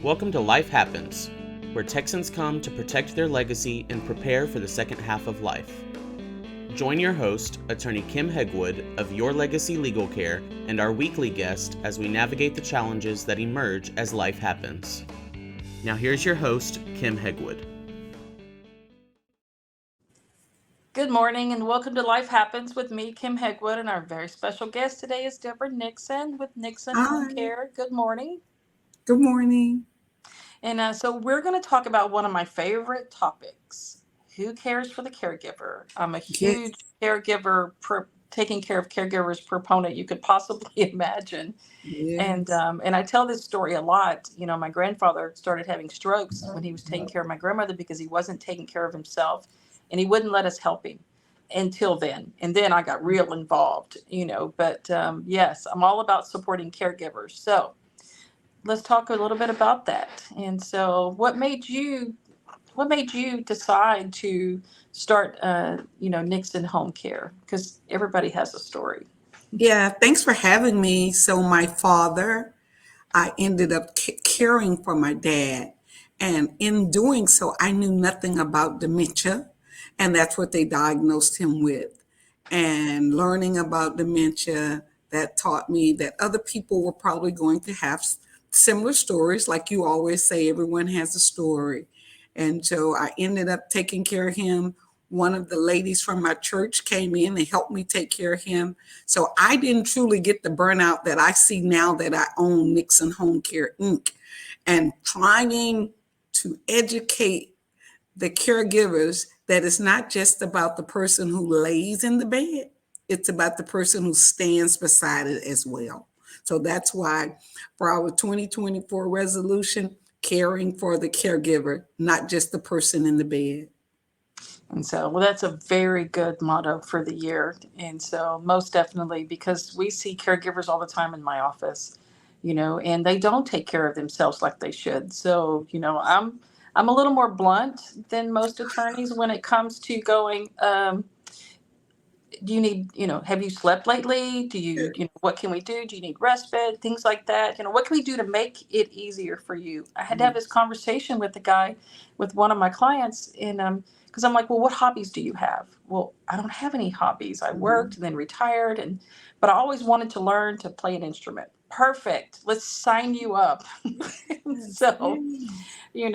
Welcome to Life Happens, where Texans come to protect their legacy and prepare for the second half of life. Join your host, attorney Kim Hegwood of Your Legacy Legal Care, and our weekly guest as we navigate the challenges that emerge as life happens. Now here's your host, Kim Hegwood. Good morning and welcome to Life Happens with me, Kim Hegwood, and our very special guest today is Debora Nixon with Nixon Home Hi, Care. Good morning. good morning. And we're going to talk about one of my favorite topics. Who cares for the caregiver? I'm a Yes, huge taking care of caregivers proponent you could possibly imagine. And yes. um, and I tell this story a lot. You know, my grandfather started having strokes when he was taking care of my grandmother because he wasn't taking care of himself, and he wouldn't let us help him until then. And then I got real involved. But yes, I'm all about supporting caregivers. So let's talk a little bit about that. And so, what made you decide to start, Nixon Home Care? Because everybody has a story. Yeah, thanks for having me. So, my father, I ended up caring for my dad. And in doing so, I knew nothing about dementia. And that's what they diagnosed him with. And learning about dementia, that taught me that other people were probably going to have similar stories. Like you always say, everyone has a story. And so I ended up taking care of him. One of the ladies from my church came in and helped me take care of him. So I didn't truly get the burnout that I see now that I own Nixon Home Care Inc. And trying to educate the caregivers that it's not just about the person who lays in the bed, it's about the person who stands beside it as well. So that's why for our 2024 resolution, caring for the caregiver, not just the person in the bed. And so, well, that's a very good motto for the year. And so, most definitely, because we see caregivers all the time in my office, and they don't take care of themselves like they should. So, I'm a little more blunt than most attorneys when it comes to going. Do you need, have you slept lately? What can we do? Do you need respite? Things like that. What can we do to make it easier for you? I had to have this conversation with the guy, with one of my clients, and because I'm like, well, what hobbies do you have? Well, I don't have any hobbies. I worked and then retired, but I always wanted to learn to play an instrument. Perfect. Let's sign you up. Yes, so, yes.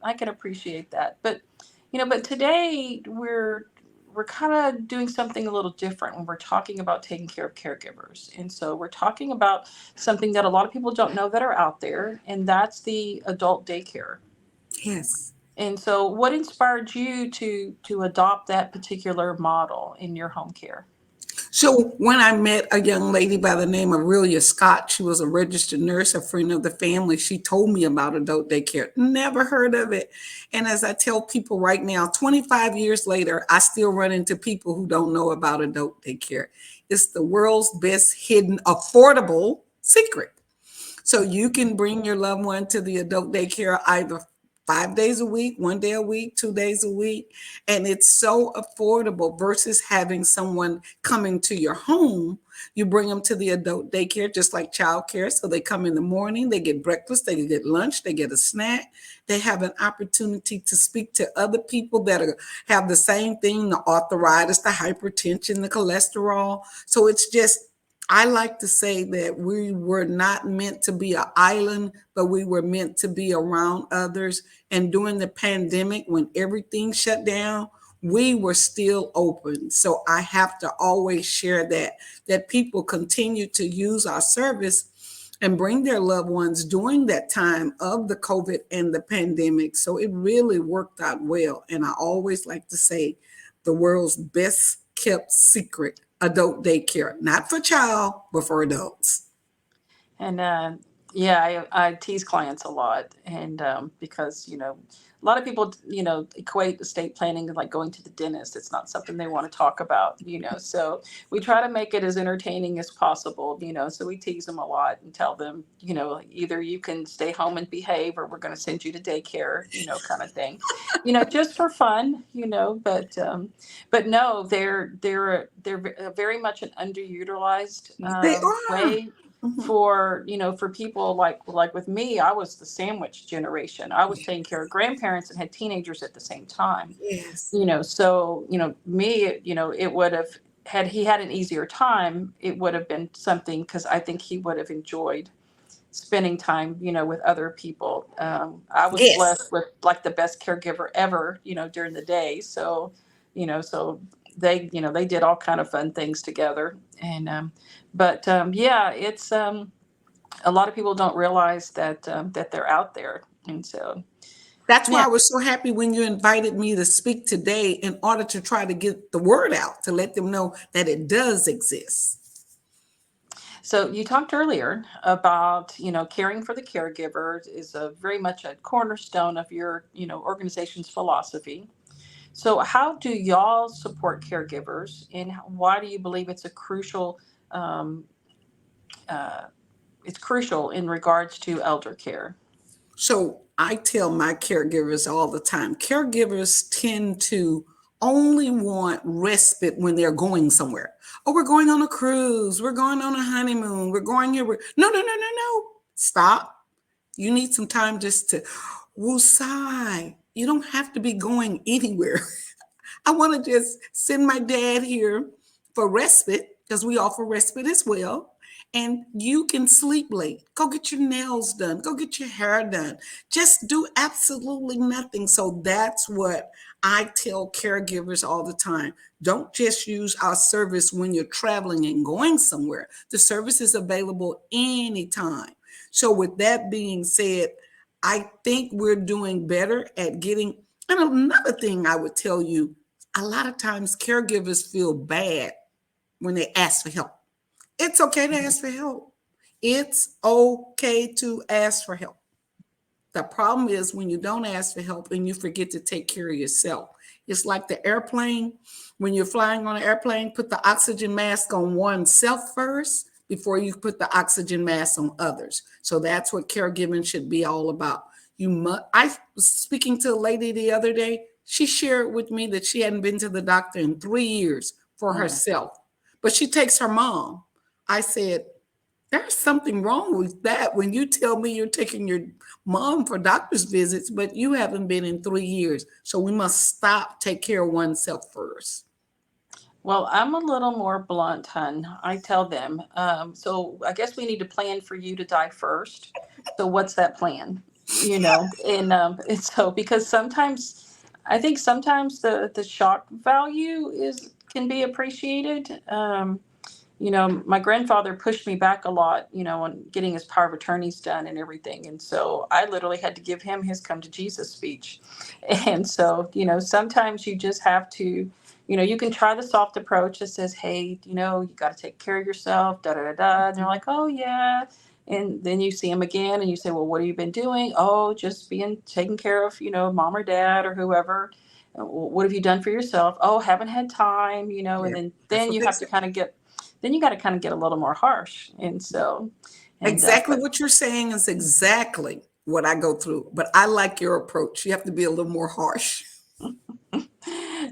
I can appreciate that, but today we're kind of doing something a little different when we're talking about taking care of caregivers. And so we're talking about something that a lot of people don't know that are out there, and that's the adult daycare. Yes. And so what inspired you to adopt that particular model in your home care? So when I met a young lady by the name of Aurelia Scott, she was a registered nurse, a friend of the family. She told me about adult daycare. Never heard of it. And as I tell people right now, 25 years later, I still run into people who don't know about adult daycare. It's the world's best hidden, affordable secret. So you can bring your loved one to the adult daycare either 5 days a week, 1 day a week, 2 days a week. And it's so affordable versus having someone coming to your home. You bring them to the adult daycare, just like childcare. So they come in the morning, they get breakfast, they get lunch, they get a snack. They have an opportunity to speak to other people that have the same thing, the arthritis, the hypertension, the cholesterol. So it's just I like to say that we were not meant to be an island, but we were meant to be around others. And during the pandemic, when everything shut down, we were still open. So I have to always share that people continue to use our service and bring their loved ones during that time of the COVID and the pandemic. So it really worked out well. And I always like to say the world's best kept secret adult daycare, not for child, but for adults. And yeah, I tease clients a lot, and because a lot of people equate estate planning with like going to the dentist. It's not something they want to talk about. So we try to make it as entertaining as possible. So we tease them a lot and tell them, either you can stay home and behave, or we're going to send you to daycare, kind of thing. Just for fun. But no, they're very much an underutilized They are. way. For, for people like with me, I was the sandwich generation. I was taking care of grandparents and had teenagers at the same time. Yes. So, me, it would have, had he had an easier time, it would have been something, because I think he would have enjoyed spending time, with other people. I was Yes. blessed with like the best caregiver ever, during the day. So they did all kind of fun things together. And, yeah, it's, a lot of people don't realize that they're out there. And so, That's why yeah. I was so happy when you invited me to speak today in order to try to get the word out, to let them know that it does exist. So you talked earlier about, caring for the caregiver is a very much a cornerstone of your, organization's philosophy. So how do y'all support caregivers, and why do you believe um, uh, it's crucial in regards to elder care? So I tell my caregivers all the time, caregivers tend to only want respite when they're going somewhere. Oh, we're going on a cruise, we're going on a honeymoon, we're going here. No, no, no, no, no. Stop. You need some time just to woosah. You don't have to be going anywhere. I want to just send my dad here for respite, because we offer respite as well. And you can sleep late. Go get your nails done. Go get your hair done. Just do absolutely nothing. So that's what I tell caregivers all the time. Don't just use our service when you're traveling and going somewhere. The service is available anytime. So, with that being said, I think we're doing better at getting. And another thing I would tell you, a lot of times caregivers feel bad when they ask for help. It's okay to ask for help. It's okay to ask for help. The problem is when you don't ask for help and you forget to take care of yourself. It's like the airplane. When you're flying on an airplane, put the oxygen mask on oneself first before you put the oxygen mask on others. So that's what caregiving should be all about. You must. I was speaking to a lady the other day. She shared with me that she hadn't been to the doctor in 3 years for Mm. herself, but she takes her mom. I said, there's something wrong with that when you tell me you're taking your mom for doctor's visits, but you haven't been in 3 years. So we must stop, take care of oneself first. Well, I'm a little more blunt, hun. I tell them, so I guess we need to plan for you to die first. So what's that plan? And so, because sometimes I think sometimes the shock value is can be appreciated. My grandfather pushed me back a lot, on getting his power of attorneys done and everything. And so I literally had to give him his come to Jesus speech. And so, sometimes you just have to, you can try the soft approach that says, hey, you got to take care of yourself, da da da da. And they're like, oh, yeah. And then you see them again and you say, well, what have you been doing? Oh, just taking care of, mom or dad or whoever. What have you done for yourself? Oh, haven't had time, Yeah, and then, that's then what you they have to say. kind of get then you got to kind of get a little more harsh. And so, Exactly but what you're saying is exactly what I go through. But I like your approach. You have to be a little more harsh.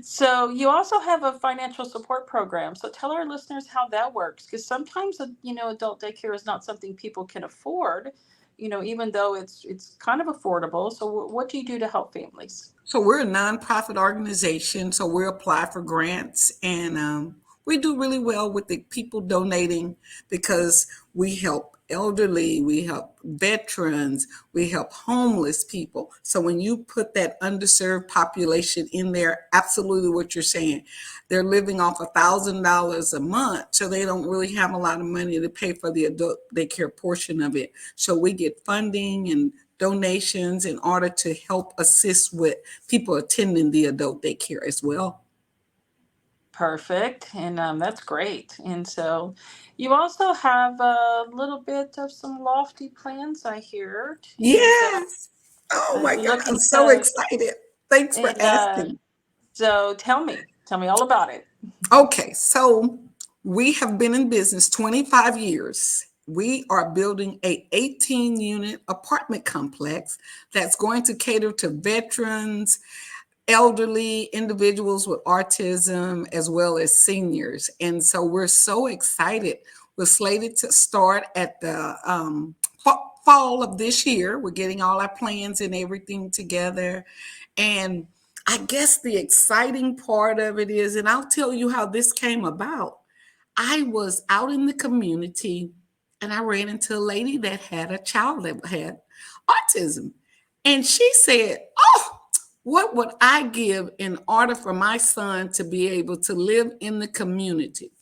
so you also have a financial support program. So tell our listeners how that works, because sometimes, adult daycare is not something people can afford, even though it's kind of affordable. So what do you do to help families? So we're a nonprofit organization. So we apply for grants, and we do really well with the people donating because we help elderly, we help veterans, we help homeless people. So when you put that underserved population in there, absolutely what you're saying, they're living off $1,000 a month, so they don't really have a lot of money to pay for the adult daycare portion of it. So we get funding and donations in order to help assist with people attending the adult daycare as well. Perfect. And that's great. And so you also have a little bit of some lofty plans, I heard. And Yes. Oh my you're God, I'm looking so to, excited. Thanks for and asking. so tell me all about it. Okay, so we have been in business 25 years. We are building a 18-unit apartment complex that's going to cater to veterans, elderly individuals with autism, as well as seniors. And so we're so excited. was slated to start at the fall of this year. We're getting all our plans and everything together. And I guess the exciting part of it is, and I'll tell you how this came about. I was out in the community and I ran into a lady that had a child that had autism. And she said, "Oh, what would I give in order for my son to be able to live in the community?"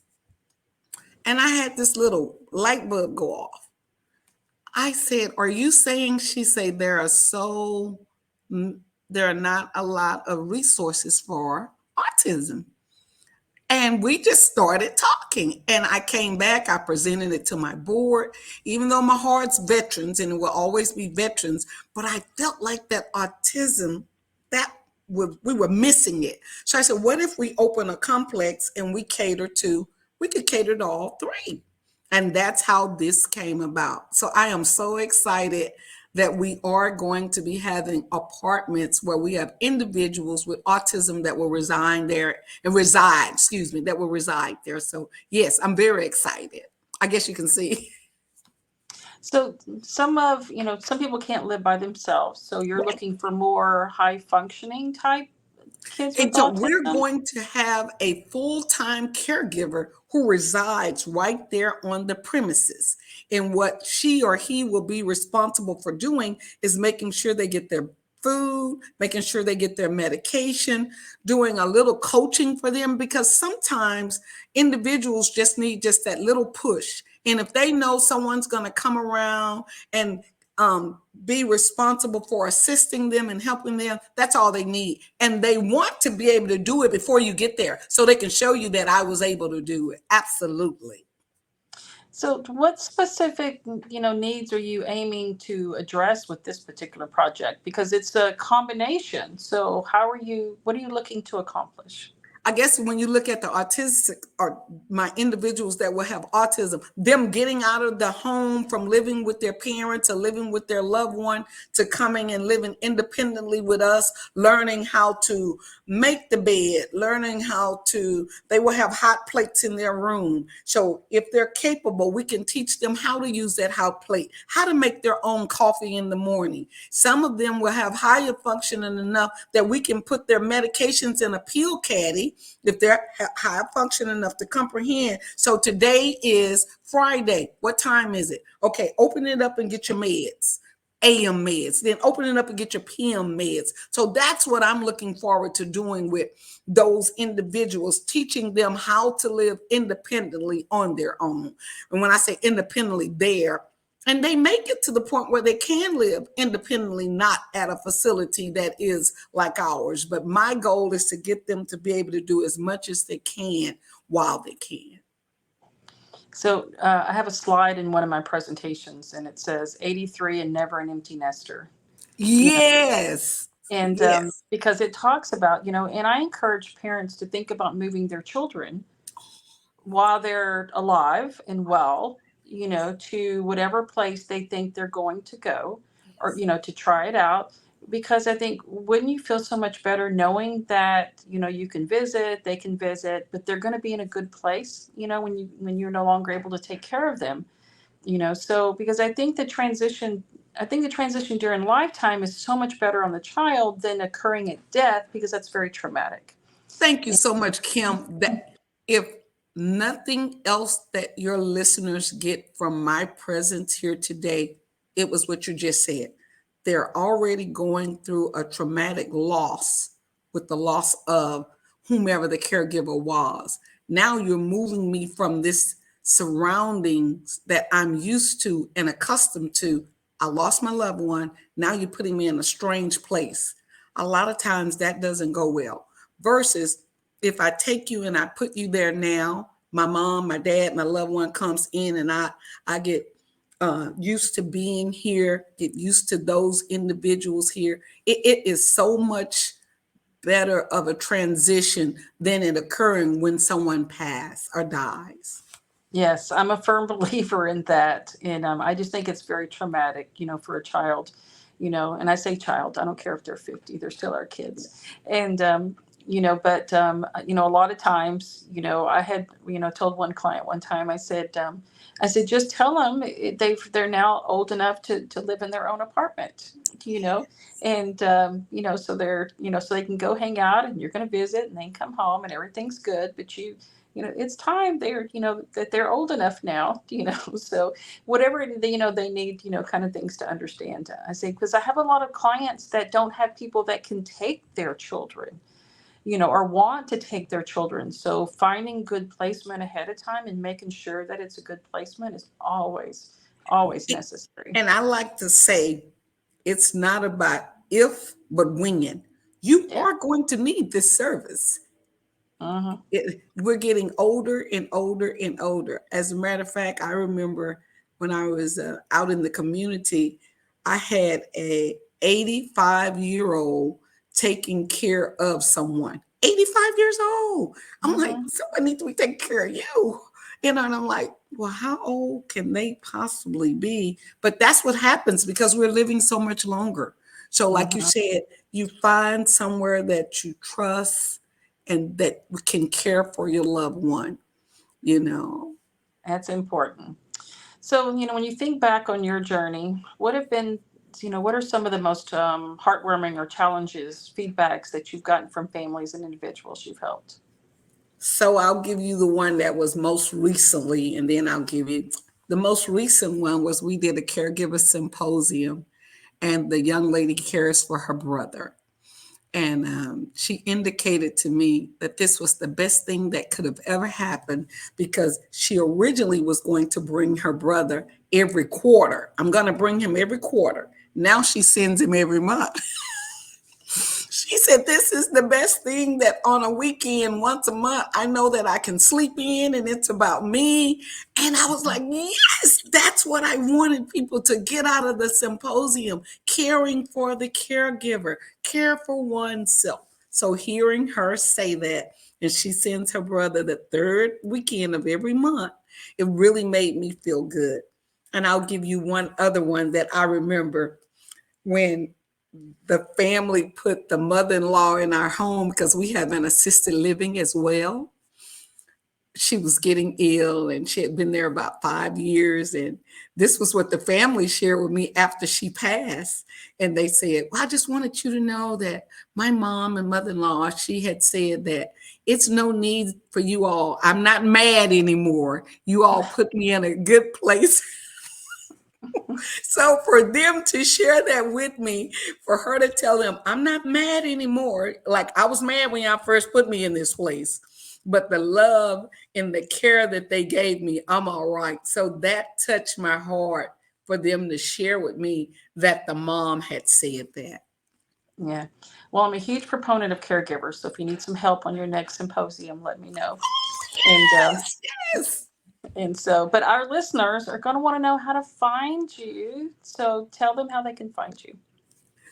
And I had this little light bulb go off. I said, "Are you saying," she said, there are not a lot of resources for autism." And we just started talking. And I came back, I presented it to my board, even though my heart's veterans and it will always be veterans, but I felt like that autism, we were missing it. So I said, what if we open a complex and we could cater to all three? And that's how this came about. So I am so excited that we are going to be having apartments where we have individuals with autism that will reside there. So yes, I'm very excited. I guess you can see. So some people can't live by themselves. So you're Right. looking for more high functioning type kids with And so we're autism? going to have a full-time caregiver who resides right there on the premises. And what she or he will be responsible for doing is making sure they get their food, making sure they get their medication, doing a little coaching for them, because sometimes individuals just need just that little push. And if they know someone's going to come around and be responsible for assisting them and helping them, that's all they need. And they want to be able to do it before you get there so they can show you that I was able to do it. Absolutely. So what specific, needs are you aiming to address with this particular project? Because it's a combination. So what are you looking to accomplish? I guess when you look at the autistic or my individuals that will have autism, them getting out of the home from living with their parents or living with their loved one to coming and living independently with us, learning how to make the bed, they will have hot plates in their room. So if they're capable, we can teach them how to use that hot plate, how to make their own coffee in the morning. Some of them will have higher functioning enough that we can put their medications in a pill caddy if they're high function enough to comprehend. So today is Friday. What time is it? Okay, open it up and get your meds, AM meds. Then open it up and get your PM meds. So that's what I'm looking forward to doing with those individuals, teaching them how to live independently on their own. And when I say independently, and they make it to the point where they can live independently, not at a facility that is like ours. But my goal is to get them to be able to do as much as they can while they can. So I have a slide in one of my presentations, and it says 83 and never an empty nester. Yes. And Yes. because it talks about, and I encourage parents to think about moving their children while they're alive and well, to whatever place they think they're going to go, or, to try it out. Because I think, wouldn't you feel so much better knowing that, you can visit, they can visit, but they're going to be in a good place, when you're no longer able to take care of them, so because I think the transition during lifetime is so much better on the child than occurring at death, because that's very traumatic. Thank you so much, Kim. That if nothing else that your listeners get from my presence here today, it was what you just said. They're already going through a traumatic loss with the loss of whomever the caregiver was. Now you're moving me from this surroundings that I'm used to and accustomed to. I lost my loved one. Now you're putting me in a strange place. A lot of times that doesn't go well. Versus if I take you and I put you there now, my mom, my dad, my loved one comes in and I get used to being here, get used to those individuals here. It is so much better of a transition than it occurring when someone passes or dies. Yes, I'm a firm believer in that. And I just think it's very traumatic, for a child, and I say child, I don't care if they're 50, they're still our kids. And, But a lot of times, I had, told one client one time, I said, just tell them they're now old enough to live in their own apartment, and so they're, so they can go hang out, and you're going to visit, and then come home, and everything's good. But it's time they're, that they're old enough now, so whatever they need, kind of things to understand. I say, because I have a lot of clients that don't have people that can take their children, or want to take their children. So finding good placement ahead of time and making sure that it's a good placement is always necessary. And I like to say, it's not about if, but when. You are going to need this service. We're getting older and older and older. As a matter of fact, I remember when I was out in the community, I had a 85-year-old taking care of someone. 85 years old. I'm like, someone needs to be taking care of you. And I'm like, well, how old can they possibly be? But that's what happens because we're living so much longer. So like you said, you find somewhere that you trust and that can care for your loved one, That's important. So, when you think back on your journey, what are some of the most heartwarming or challenges, feedbacks that you've gotten from families and individuals you've helped? So I'll give you the one that was most recently, and then I'll give you the most recent one was we did a caregiver symposium, and the young lady cares for her brother. And she indicated to me that this was the best thing that could have ever happened because she originally was going to bring her brother every quarter. I'm going to bring him every quarter. Now she sends him every month. She said, this is the best thing that on a weekend, once a month, I know that I can sleep in and it's about me. And I was like, yes, that's what I wanted people to get out of the symposium, caring for the caregiver, care for oneself. So hearing her say that, and she sends her brother the third weekend of every month, it really made me feel good. And I'll give you one other one that I remember when the family put the mother-in-law in our home because we have an assisted living as well. She was getting ill and she had been there about 5 years. And this was what the family shared with me after she passed. And they said, well, I just wanted you to know that my mom and mother-in-law, she had said that it's no need for you all. I'm not mad anymore. You all put me in a good place. So for them to share that with me, for her to tell them, I'm not mad anymore. Like I was mad when y'all first put me in this place, but the love and the care that they gave me, I'm all right. So that touched my heart for them to share with me that the mom had said that. Yeah. Well, I'm a huge proponent of caregivers. So if you need some help on your next symposium, let me know. Yes. And so, but our listeners are going to want to know how to find you. So tell them how they can find you.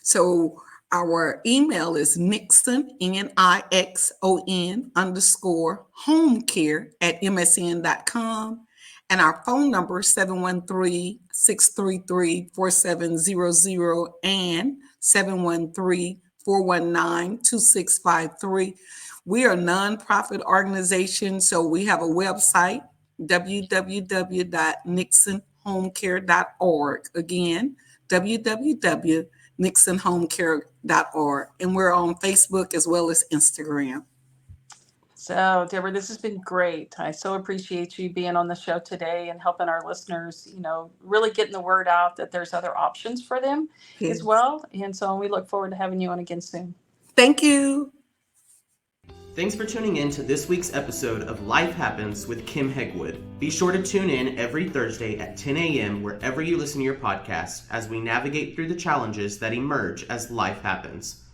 So our email is Nixon, Nixon _homecare @msn.com. And our phone number is 713-633-4700 and 713-419-2653. We are a nonprofit organization, so we have a website, www.nixonhomecare.org. Again, www.nixonhomecare.org. And we're on Facebook as well as Instagram. So, Debora, this has been great. I so appreciate you being on the show today and helping our listeners, really getting the word out that there's other options for them as well. And so we look forward to having you on again soon. Thank you. Thanks for tuning in to this week's episode of Life Happens with Kim Hegwood. Be sure to tune in every Thursday at 10 a.m. wherever you listen to your podcast as we navigate through the challenges that emerge as life happens.